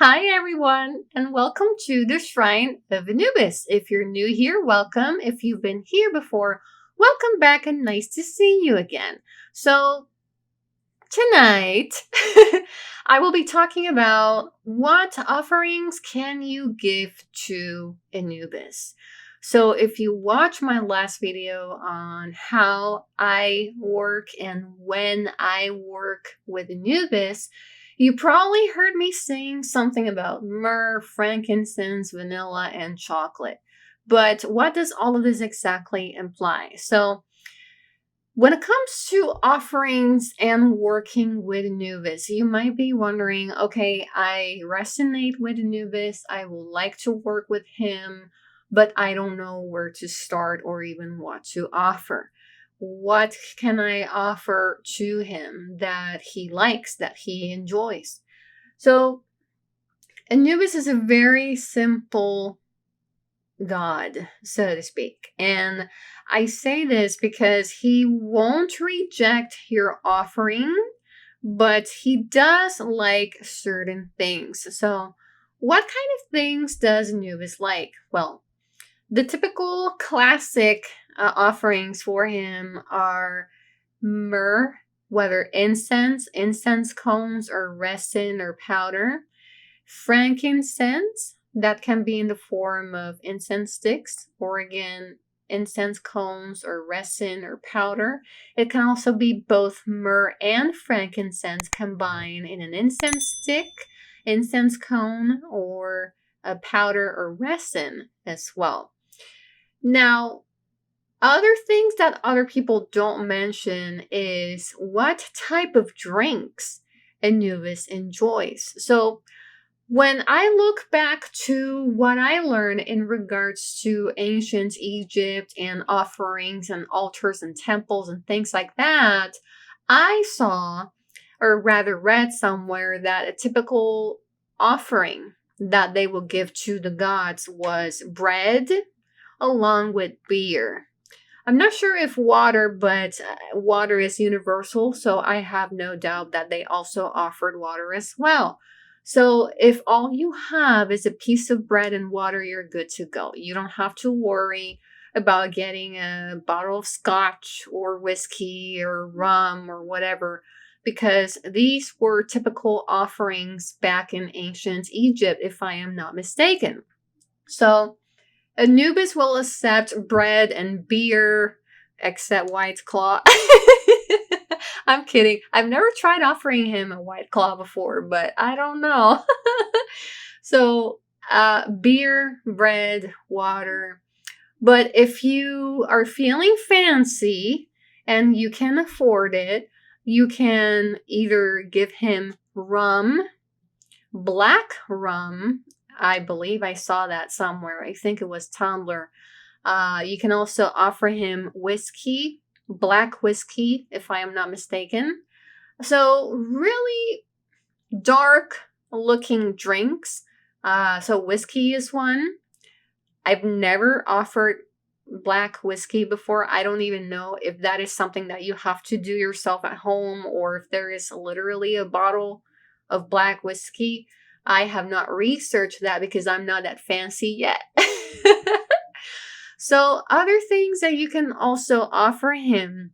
Hi, everyone, and welcome to the Shrine of Anubis. If you're new here, welcome. If you've been here before, welcome back and nice to see you again. So, tonight, I will be talking about what offerings can you give to Anubis. So, if you watch my last video on how I work and when I work with Anubis, you probably heard me saying something about myrrh, frankincense, vanilla, and chocolate. But what does all of this exactly imply? So, when it comes to offerings and working with Anubis, you might be wondering, okay, I resonate with Anubis. I would like to work with him, but I don't know where to start or even what to offer. What can I offer to him that he likes, that he enjoys? So, Anubis is a very simple God, so to speak. And I say this because he won't reject your offering, but he does like certain things. So, what kind of things does Anubis like? Well, the typical classic offerings for him are myrrh, whether incense cones, or resin or powder, frankincense, that can be in the form of incense sticks, or again, incense cones or resin or powder. It can also be both myrrh and frankincense combined in an incense stick, incense cone, or a powder or resin as well. Now, other things that other people don't mention is what type of drinks Anubis enjoys. So, when I look back to what I learned in regards to ancient Egypt and offerings and altars and temples and things like that, I saw, or rather read somewhere, that a typical offering that they would give to the gods was bread along with beer. I'm not sure if water, but water is universal, so I have no doubt that they also offered water as well. So if all you have is a piece of bread and water, you're good to go. You don't have to worry about getting a bottle of scotch or whiskey or rum or whatever, because these were typical offerings back in ancient Egypt, if I am not mistaken. So Anubis will accept bread and beer, except White Claw. I'm kidding. I've never tried offering him a White Claw before, but I don't know. So, beer, bread, water. But if you are feeling fancy and you can afford it, you can either give him rum, black rum. I believe I saw that somewhere. I think it was Tumblr. You can also offer him whiskey, black whiskey, if I am not mistaken. So, really dark looking drinks. So, whiskey is one. I've never offered black whiskey before. I don't even know if that is something that you have to do yourself at home or if there is literally a bottle of black whiskey. I have not researched that because I'm not that fancy yet. So, other things that you can also offer him,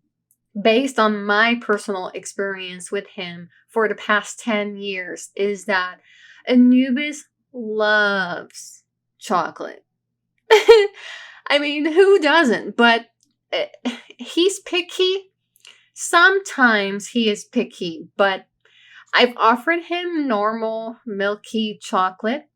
based on my personal experience with him for the past 10 years, is that Anubis loves chocolate. I mean, who doesn't? But he's picky. Sometimes he is picky, but I've offered him normal milky chocolate,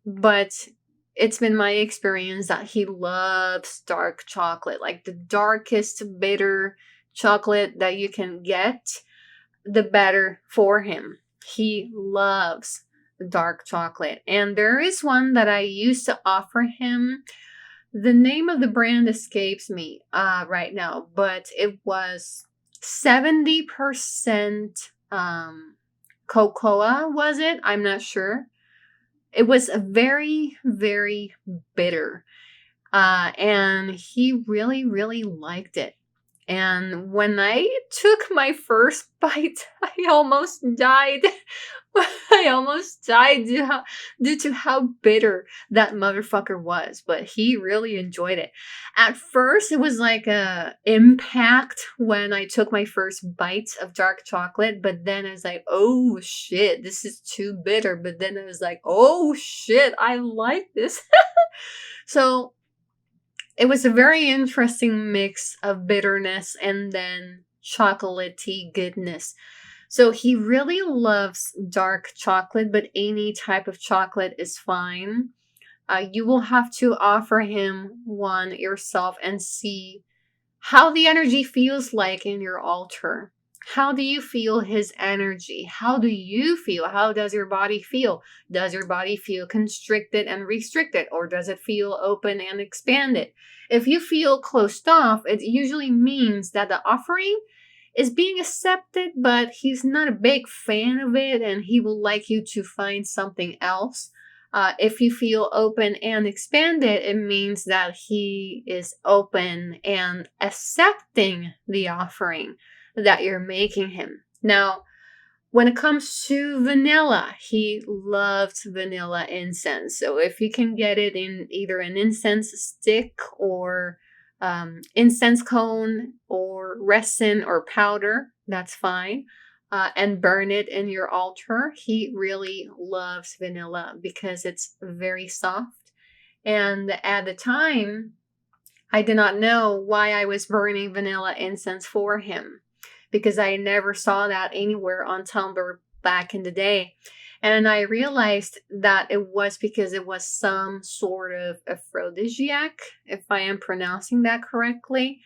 but it's been my experience that he loves dark chocolate, like the darkest bitter chocolate that you can get, the better for him. He loves dark chocolate. And there is one that I used to offer him. The name of the brand escapes me right now, but it was 70% cocoa, was it? I'm not sure. It was a very, very bitter. And he really, really liked it. And when I took my first bite, I almost died I almost died due to how bitter that motherfucker was, but he really enjoyed it. At first, it was like a impact when I took my first bites of dark chocolate, but then I was like, oh shit, this is too bitter. But then I was like, oh shit, I like this. So it was a very interesting mix of bitterness and then chocolatey goodness. So he really loves dark chocolate, but any type of chocolate is fine. You will have to offer him one yourself and see how the energy feels like in your altar. How do you feel his energy? How do you feel? How does your body feel? Does your body feel constricted and restricted, or does it feel open and expanded? If you feel closed off, it usually means that the offering is being accepted, but he's not a big fan of it and he would like you to find something else. If you feel open and expanded, it means that he is open and accepting the offering that you're making him. Now, when it comes to vanilla, he loves vanilla incense. So if you can get it in either an incense stick or incense cone or resin or powder, that's fine. And burn it in your altar. He really loves vanilla because it's very soft. And at the time, I did not know why I was burning vanilla incense for him because I never saw that anywhere on Tumblr back in the day. And I realized that it was because it was some sort of aphrodisiac, if I am pronouncing that correctly.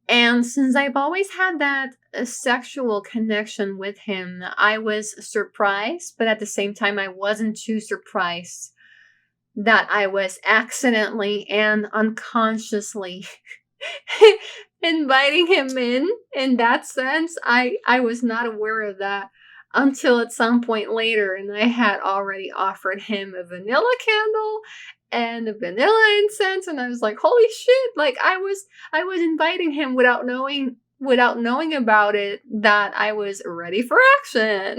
And since I've always had that sexual connection with him, I was surprised, but at the same time, I wasn't too surprised that I was accidentally and unconsciously inviting him in that sense. I was not aware of that until at some point later, and I had already offered him a vanilla candle and a vanilla incense, and I was like, holy shit, like I was inviting him without knowing about it that I was ready for action.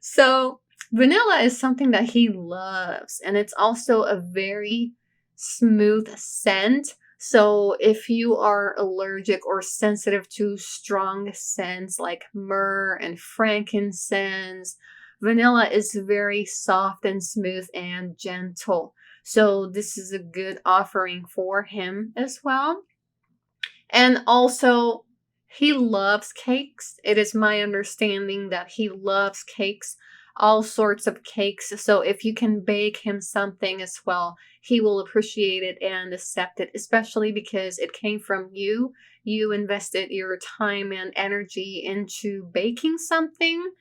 So vanilla is something that he loves, and it's also a very smooth scent. So if you are allergic or sensitive to strong scents like myrrh and frankincense, vanilla is very soft and smooth and gentle. So this is a good offering for him as well. And also, he loves cakes. It is my understanding that he loves cakes, all sorts of cakes. So if you can bake him something as well, he will appreciate it and accept it, especially because it came from you. You invested your time and energy into baking something.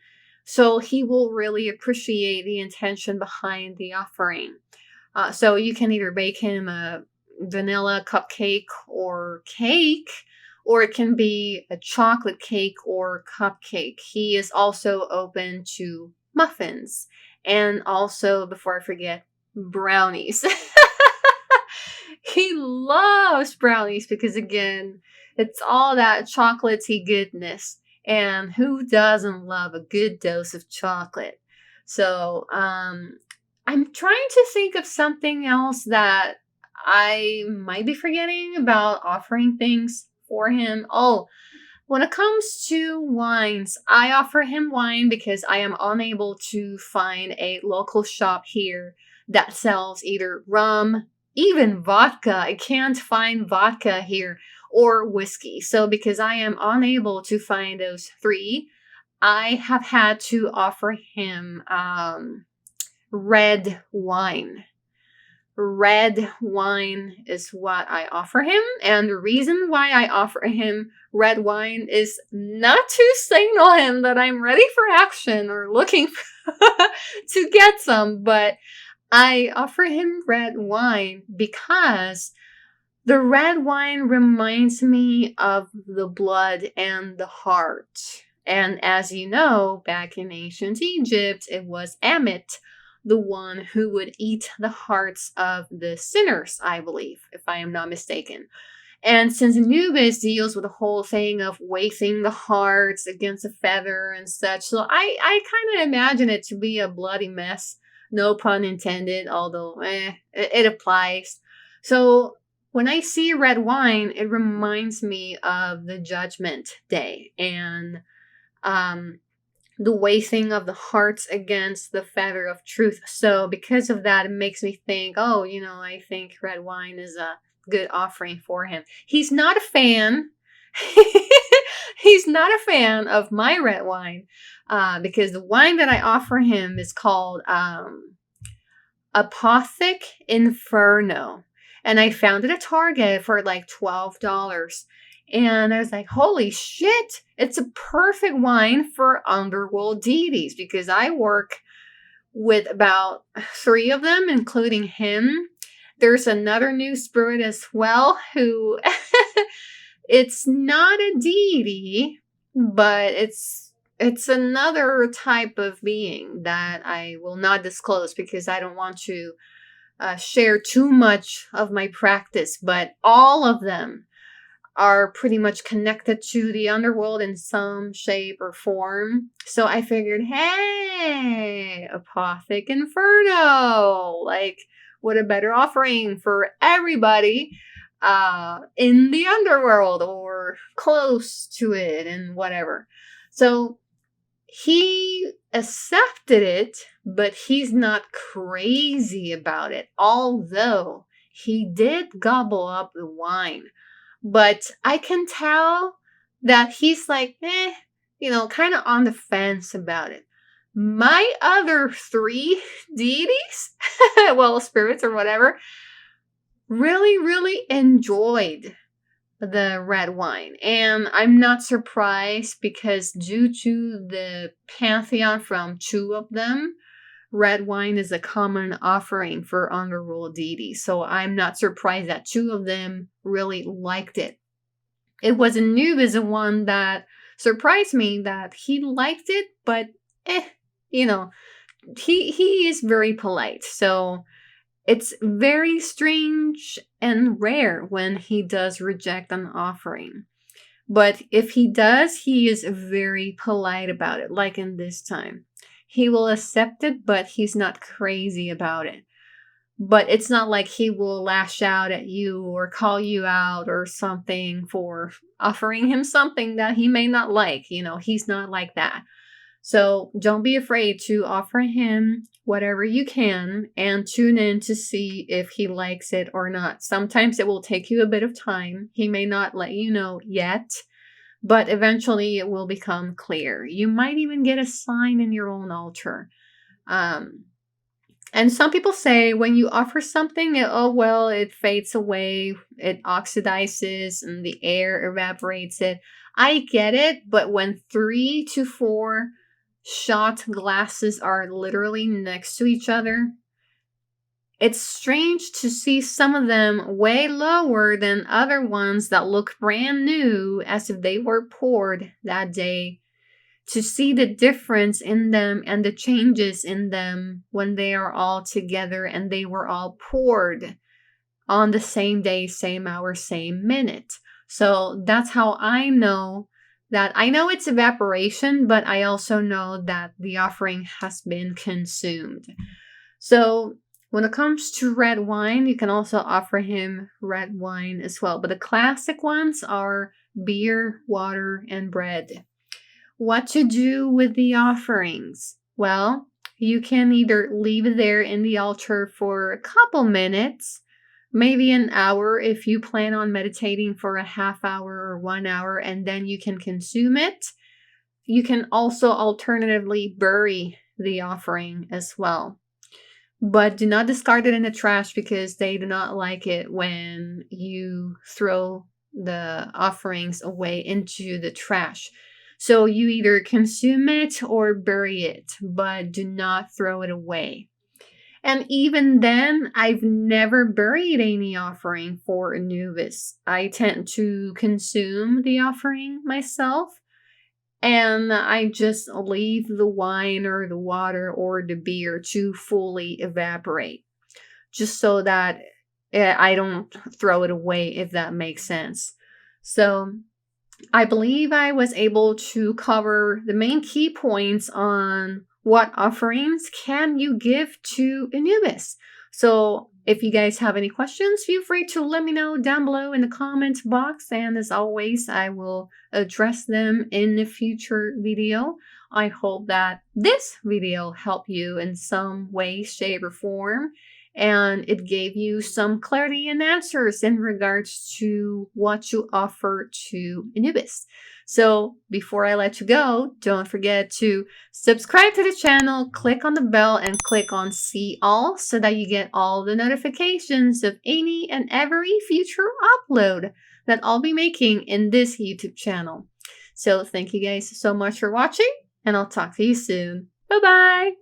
So he will really appreciate the intention behind the offering. So you can either bake him a vanilla cupcake or cake, or it can be a chocolate cake or cupcake. He is also open to muffins and also, before I forget, brownies. He loves brownies because, again, it's all that chocolatey goodness. And who doesn't love a good dose of chocolate? So, I'm trying to think of something else that I might be forgetting about offering things for him. Oh, when it comes to wines, I offer him wine because I am unable to find a local shop here that sells either rum, even vodka. I can't find vodka here or whiskey. So because I am unable to find those three, I have had to offer him red wine. Red wine is what I offer him. And the reason why I offer him red wine is not to signal him that I'm ready for action or looking to get some, but I offer him red wine because the red wine reminds me of the blood and the heart. And as you know, back in ancient Egypt, it was Amit, the one who would eat the hearts of the sinners, I believe, if I am not mistaken. And since Anubis deals with the whole thing of weighting the hearts against a feather and such, so I kind of imagine it to be a bloody mess. No pun intended, although it applies. So when I see red wine, it reminds me of the Judgment Day and um, the weighting of the hearts against the feather of truth. So because of that, it makes me think, oh, I think red wine is a good offering for him. He's not a fan. He's not a fan of my red wine because the wine that I offer him is called Apothic Inferno. And I found it at Target for like $12. And I was like, holy shit, it's a perfect wine for underworld deities because I work with about 3 of them, including him. There's another new spirit as well who it's not a deity, but it's another type of being that I will not disclose because I don't want to share too much of my practice, but all of them are pretty much connected to the underworld in some shape or form. So I figured, hey, Apothic Inferno, like, what a better offering for everybody in the underworld or close to it and whatever. So he accepted it, but he's not crazy about it, although he did gobble up the wine. But I can tell that he's like, kind of on the fence about it. My other 3 deities, well, spirits or whatever, really, really enjoyed the red wine. And I'm not surprised because due to the pantheon from 2 of them, red wine is a common offering for underworld deities. So I'm not surprised that 2 of them really liked it. It was Anubis, the one that surprised me that he liked it, but he is very polite. So it's very strange and rare when he does reject an offering. But if he does, he is very polite about it, like in this time. He will accept it, but he's not crazy about it. But it's not like he will lash out at you or call you out or something for offering him something that he may not like. He's not like that. So don't be afraid to offer him whatever you can and tune in to see if he likes it or not. Sometimes it will take you a bit of time. He may not let you know yet, but eventually it will become clear. You might even get a sign in your own altar. And some people say when you offer something, it fades away, it oxidizes, and the air evaporates it. I get it, but when 3 to 4 shot glasses are literally next to each other, it's strange to see some of them way lower than other ones that look brand new as if they were poured that day. To see the difference in them and the changes in them when they are all together and they were all poured on the same day, same hour, same minute. So that's how I know that. I know it's evaporation, but I also know that the offering has been consumed. So when it comes to red wine, you can also offer him red wine as well. But the classic ones are beer, water, and bread. What to do with the offerings? Well, you can either leave it there in the altar for a couple minutes, maybe an hour if you plan on meditating for a half hour or 1 hour, and then you can consume it. You can also alternatively bury the offering as well. But do not discard it in the trash because they do not like it when you throw the offerings away into the trash. So you either consume it or bury it, but do not throw it away. And even then, I've never buried any offering for Anubis. I tend to consume the offering myself, and I just leave the wine or the water or the beer to fully evaporate, just so that I don't throw it away, if that makes sense. So I believe I was able to cover the main key points on what offerings can you give to Anubis. So if you guys have any questions, feel free to let me know down below in the comments box. And as always, I will address them in a future video. I hope that this video helped you in some way, shape, or form, and it gave you some clarity and answers in regards to what you offer to Anubis. So before I let you go, don't forget to subscribe to the channel, click on the bell, and click on See All so that you get all the notifications of any and every future upload that I'll be making in this YouTube channel. So thank you guys so much for watching, and I'll talk to you soon. Bye-bye!